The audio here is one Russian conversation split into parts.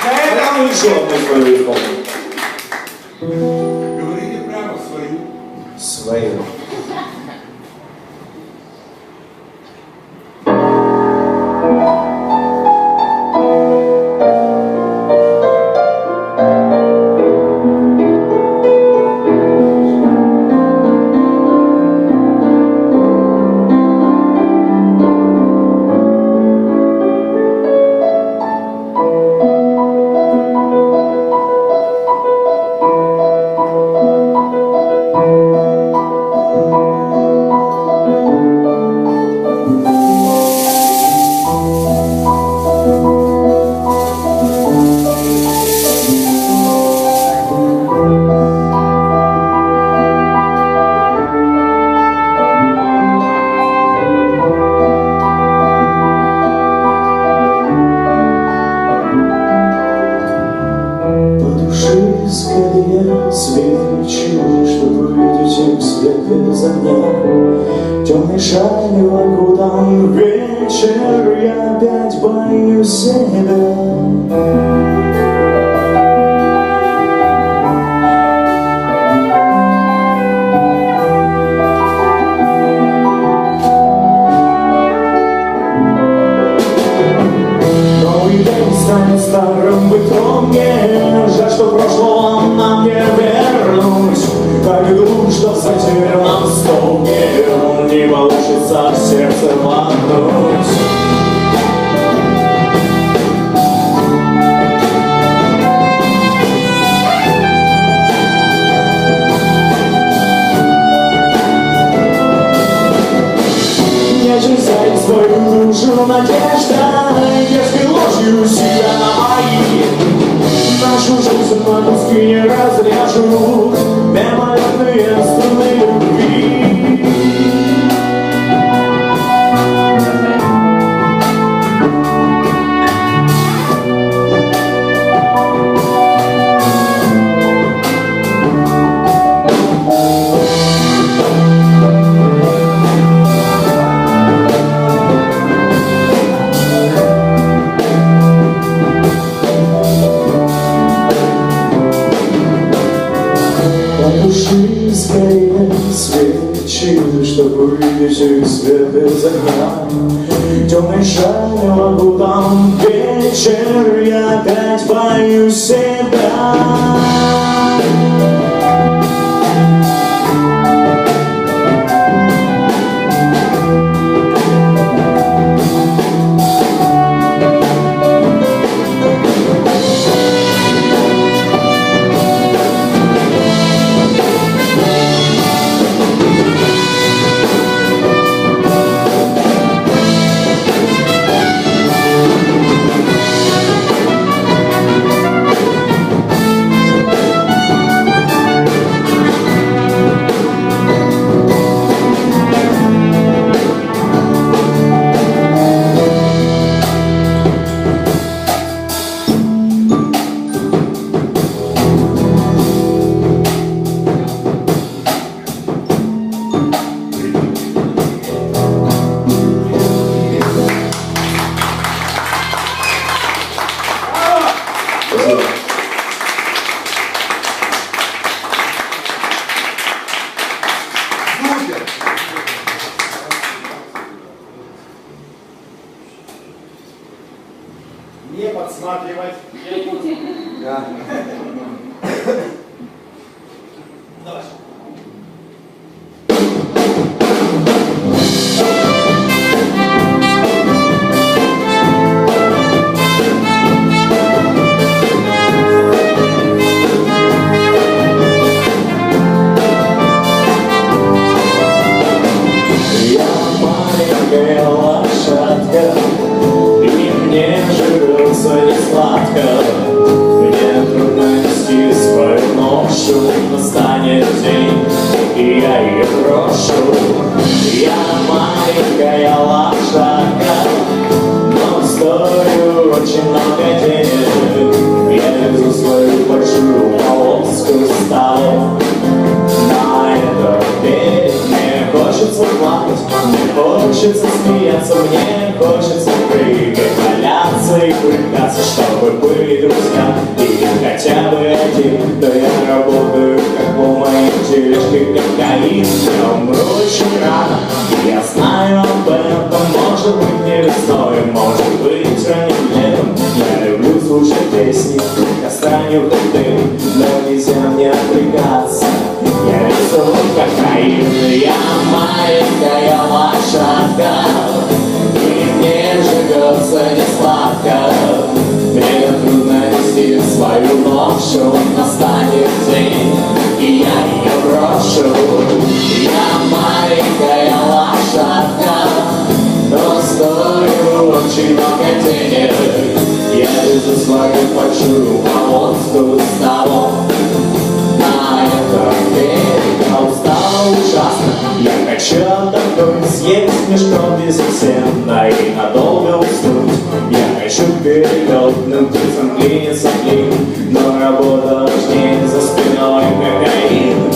На этом еще одну свою исполнил. Говорите прямо свою. Свою. Свечу, чтобы увидеть свет без огня. Темной шалью окутан вечер, я опять боюсь себя. Станет старым бытом мне, жаль, что прошлого нам не вернуть. Как иду, что в затерянном столбе не получится в сердце воткнуть. Нежен взять свою душу надежда, если ложью себя мои. Нашу жизнь на куски не разрежут мимолетные струны любви. Потуши скорее свечи, чтобы увидеть свет из огня. Темной шалью окутан вечер, я опять боюсь себя. Не подсматривать. Да. Давай. Я маленькая лошадка, и мне живется не сладко. Мне трудно нести свою ношу, настанет день, и я ее брошу. Я маленькая лошадка, но стою очень много денег. Я везу свою большую полоску стали. На этот берег мне хочется плакать, мне хочется смеяться, мне хочется прыгать, валяться и брыкаться, чтобы чтобы были друзья. И хотя бы один, то я работаю, как по моей тележке кокаин. Я умру очень рано, и я знаю об этом. Может быть не весной, может быть ранним летом. Я люблю слушать песни, кастанью коктейль, но нельзя мне отвлекаться. Я весу кокаин, я маленькая лошадка, и мне живется не сладко. Мне трудно нести свою ношу, настанет день, и я ее брошу. Я маленькая лошадка, но стою очень много денег. Я везу свою большую повозку с того на этот берег. Я устал ужасно, я хочу отдохнуть, съесть мешком без всем, да и надолго уснуть. Я хочу перелетным птицам клиниться клин, но работа важнее, за спиной кокаин.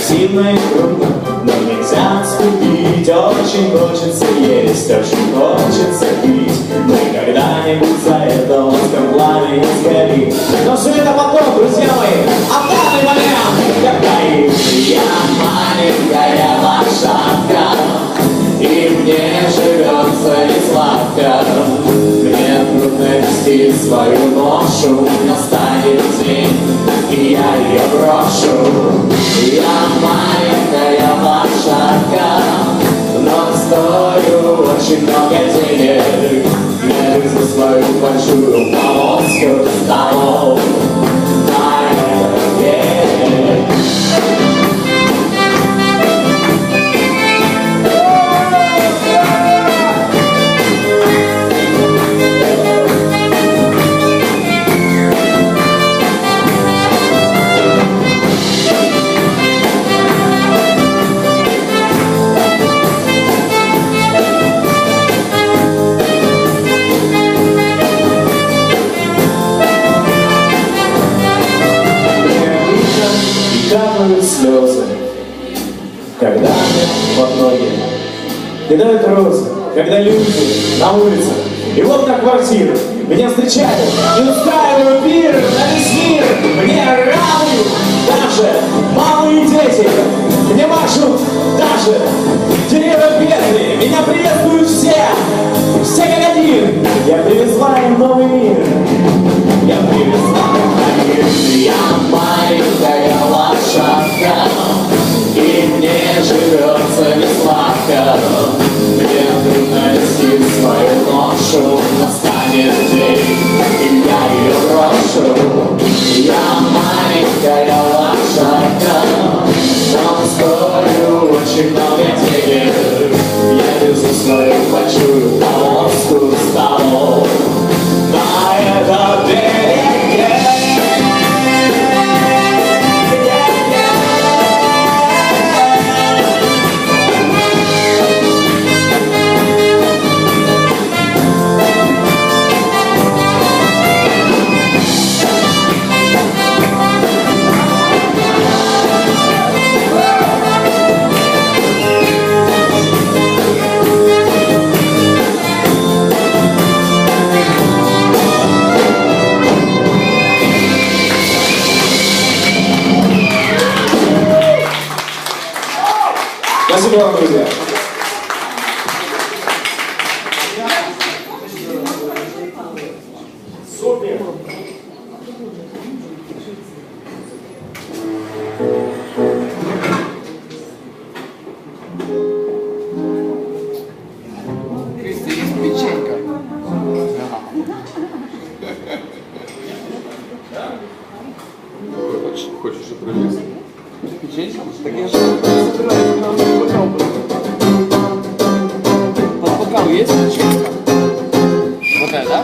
Противно и трудно, но нельзя отступить. Очень хочется есть, очень хочется пить. Мы когда-нибудь за это в узком пламени сгорим. Но все это потом, друзья мои, а в данный момент кокаин. Я маленькая лошадка, и мне живется не сладко. Мне трудно нести свою ношу, настанет день, и я ее брошу. Я маленькая лошадка, но стою очень много денег. Я везу свою большую повозку с того на этот берег. Капают слезы, когда под ноги кидают розы, когда люди на улицах и вот на квартиру меня встречают и устраивают пир на весь мир. Мне рады даже малые дети, мне машут даже деревья бедные. Меня приветствуют все как один. Я привезла им новый мир, я привезла им мир. Я маленькая лошадка, и мне живется не сладко. Мне трудно нести свою ношу, настанет день, и я ее брошу. Я маленькая лошадка, но стою очень много денег. Я везу свою большую повозку с того на этот берег. Спасибо вам, друзья. Супер. Кристи, есть печенька? Хочешь что пролез? Печенька? Так я же собираюсь на бокал. Под бокал есть печенька? Вот это, да?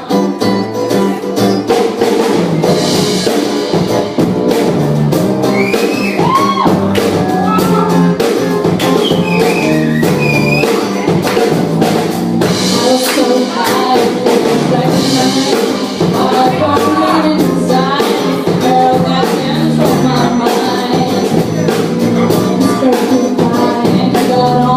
Got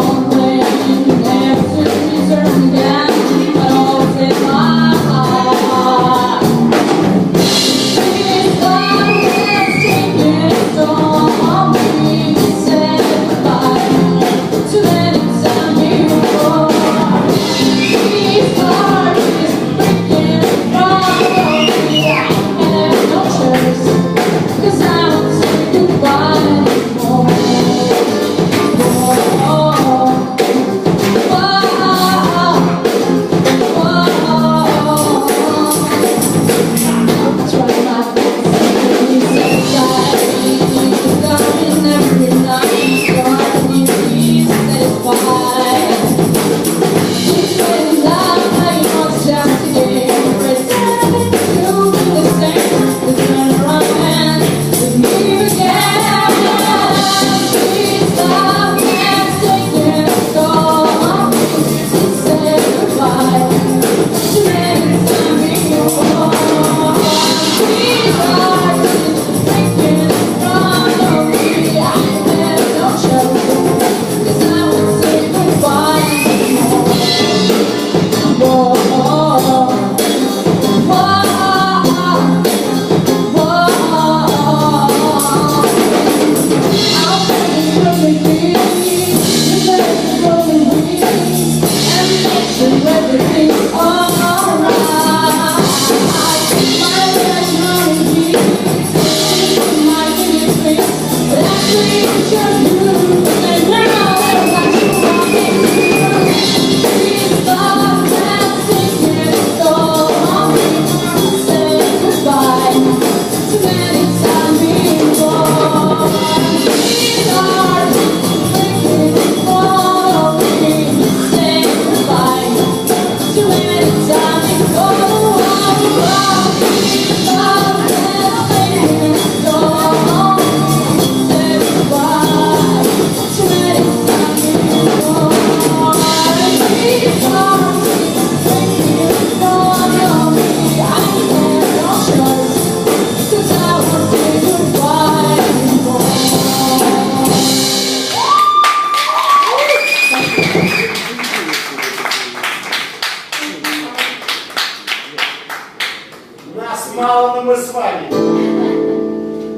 мало, но мы с вами.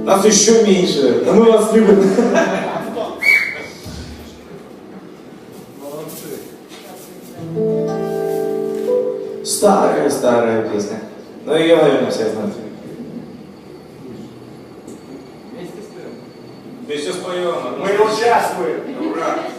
Нас еще меньше, но мы вас любим. Старая песня. Но ее, наверное, все знают. Вместе споем. Мы участвуем. Ура!